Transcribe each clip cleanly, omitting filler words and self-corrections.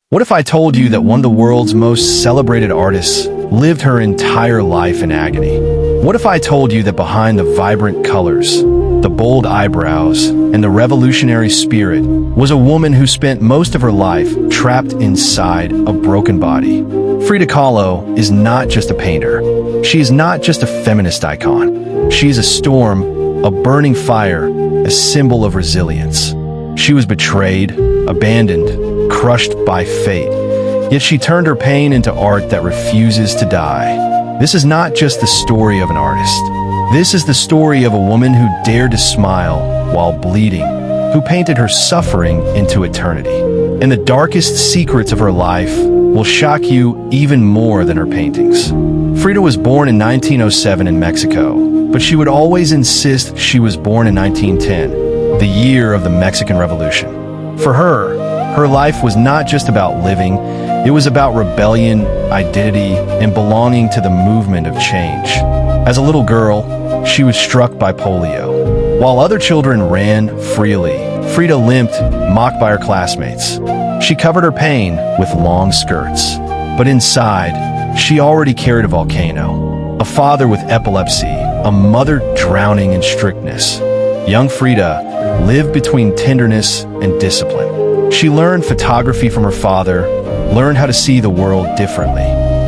What if I told you that one of the world's most celebrated artists lived her entire life in agony? What if I told you that behind the vibrant colors, the bold eyebrows, and the revolutionary spirit was a woman who spent most of her life trapped inside a broken body? Frida Kahlo is not just a painter. She is not just a feminist icon. She is a storm, a burning fire, a symbol of resilience. She was betrayed, abandoned, crushed by fate. Yet she turned her pain into art that refuses to die. This is not just the story of an artist. This is the story of a woman who dared to smile while bleeding, who painted her suffering into eternity. And the darkest secrets of her life will shock you even more than her paintings. Frida was born in 1907 in Mexico, but she would always insist she was born in 1910. The year of the Mexican Revolution. For her life was not just about living, it was about rebellion, identity, and belonging to the movement of change. As a little girl, she was struck by polio. While other children ran freely, Frida limped, mocked by her classmates. She covered her pain with long skirts. But inside, she already carried a volcano, a father with epilepsy, a mother drowning in strictness. Young Frida lived between tenderness and discipline. She learned photography from her father, learned how to see the world differently.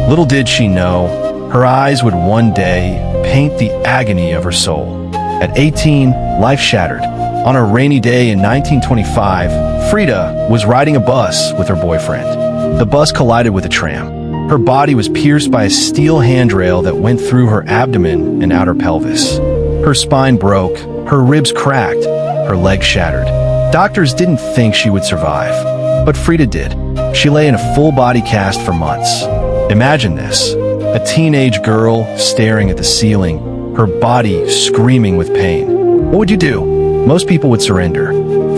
Little did she know, her eyes would one day paint the agony of her soul. At 18, life shattered. On a rainy day in 1925, Frida was riding a bus with her boyfriend. The bus collided with a tram. Her body was pierced by a steel handrail that went through her abdomen and outer pelvis. Her spine broke, her ribs cracked, her legs shattered. Doctors didn't think she would survive, but Frida did. She lay in a full-body cast for months. Imagine this, a teenage girl staring at the ceiling, her body screaming with pain. What would you do? Most people would surrender.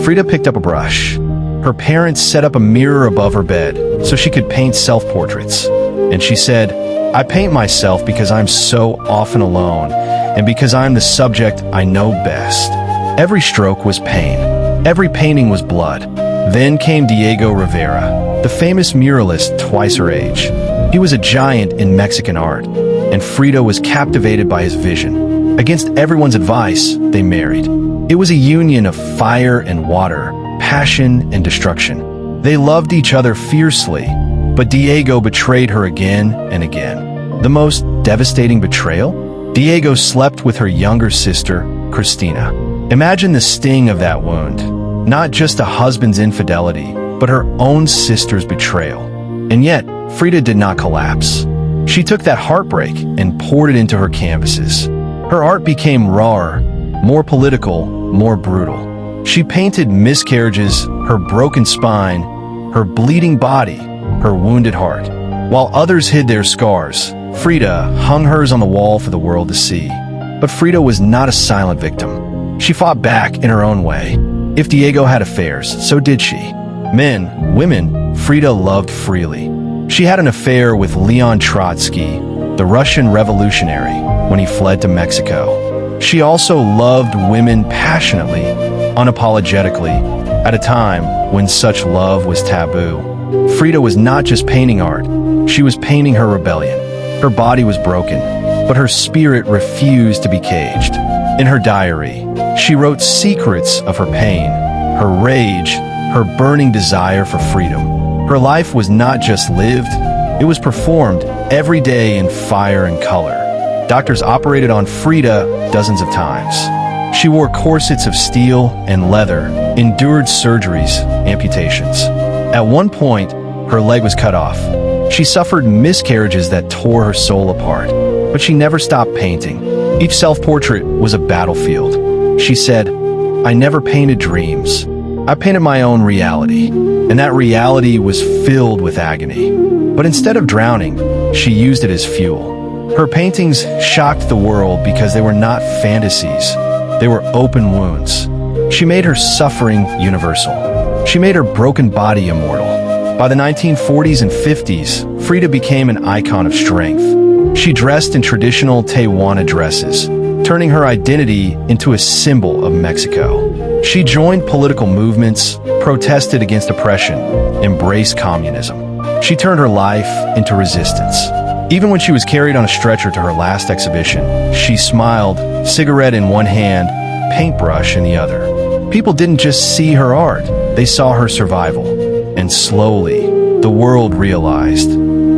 Frida picked up a brush. Her parents set up a mirror above her bed so she could paint self-portraits. And she said, "I paint myself because I'm so often alone, and because I'm the subject I know best." Every stroke was pain. Every painting was blood. Then came Diego Rivera, the famous muralist twice her age. He was a giant in Mexican art, and Frida was captivated by his vision. Against everyone's advice, they married. It was a union of fire and water, passion and destruction. They loved each other fiercely, but Diego betrayed her again and again. The most devastating betrayal? Diego slept with her younger sister, Cristina. Imagine the sting of that wound. Not just a husband's infidelity, but her own sister's betrayal. And yet, Frida did not collapse. She took that heartbreak and poured it into her canvases. Her art became rawer, more political, more brutal. She painted miscarriages, her broken spine, her bleeding body, her wounded heart. While others hid their scars, Frida hung hers on the wall for the world to see. But Frida was not a silent victim. She fought back in her own way. If Diego had affairs, so did she. Men, women, Frida loved freely. She had an affair with Leon Trotsky, the Russian revolutionary, when he fled to Mexico. She also loved women passionately, unapologetically, at a time when such love was taboo. Frida was not just painting art, she was painting her rebellion. Her body was broken, but her spirit refused to be caged. In her diary, she wrote secrets of her pain, her rage, her burning desire for freedom. Her life was not just lived, it was performed every day in fire and color. Doctors operated on Frida dozens of times. She wore corsets of steel and leather, endured surgeries, amputations. At one point, her leg was cut off. She suffered miscarriages that tore her soul apart, but she never stopped painting. Each self-portrait was a battlefield. She said, "I never painted dreams. I painted my own reality." And that reality was filled with agony. But instead of drowning, she used it as fuel. Her paintings shocked the world because they were not fantasies. They were open wounds. She made her suffering universal. She made her broken body immortal. By the 1940s and 50s, Frida became an icon of strength. She dressed in traditional Tehuana dresses, turning her identity into a symbol of Mexico. She joined political movements, protested against oppression, embrace communism. She turned her life into resistance. Even when she was carried on a stretcher to her last exhibition, she smiled, cigarette in one hand, paintbrush in the other. People didn't just see her art, they saw her survival. And slowly, the world realized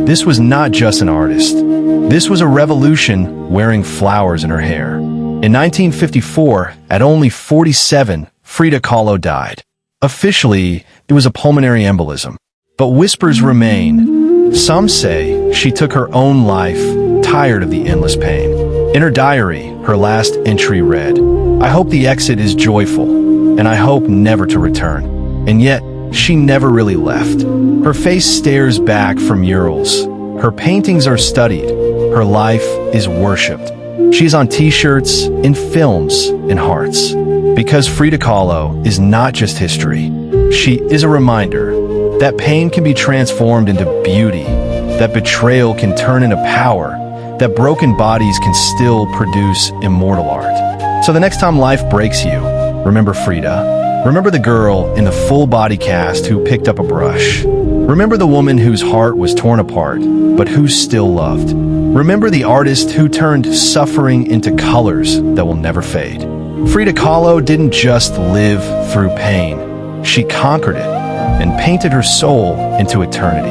this was not just an artist. This was a revolution wearing flowers in her hair. In 1954, at only 47, Frida Kahlo died. Officially, it was a pulmonary embolism. But whispers remain. Some say she took her own life, tired of the endless pain. In her diary, her last entry read, "I hope the exit is joyful, and I hope never to return." And yet, she never really left. Her face stares back from murals. Her paintings are studied. Her life is worshipped. She's on t-shirts, in films, in hearts. Because Frida Kahlo is not just history. She is a reminder that pain can be transformed into beauty, that betrayal can turn into power, that broken bodies can still produce immortal art. So the next time life breaks you, remember Frida. Remember the girl in the full body cast who picked up a brush. Remember the woman whose heart was torn apart, but who still loved. Remember the artist who turned suffering into colors that will never fade. Frida Kahlo didn't just live through pain. She conquered it and painted her soul into eternity.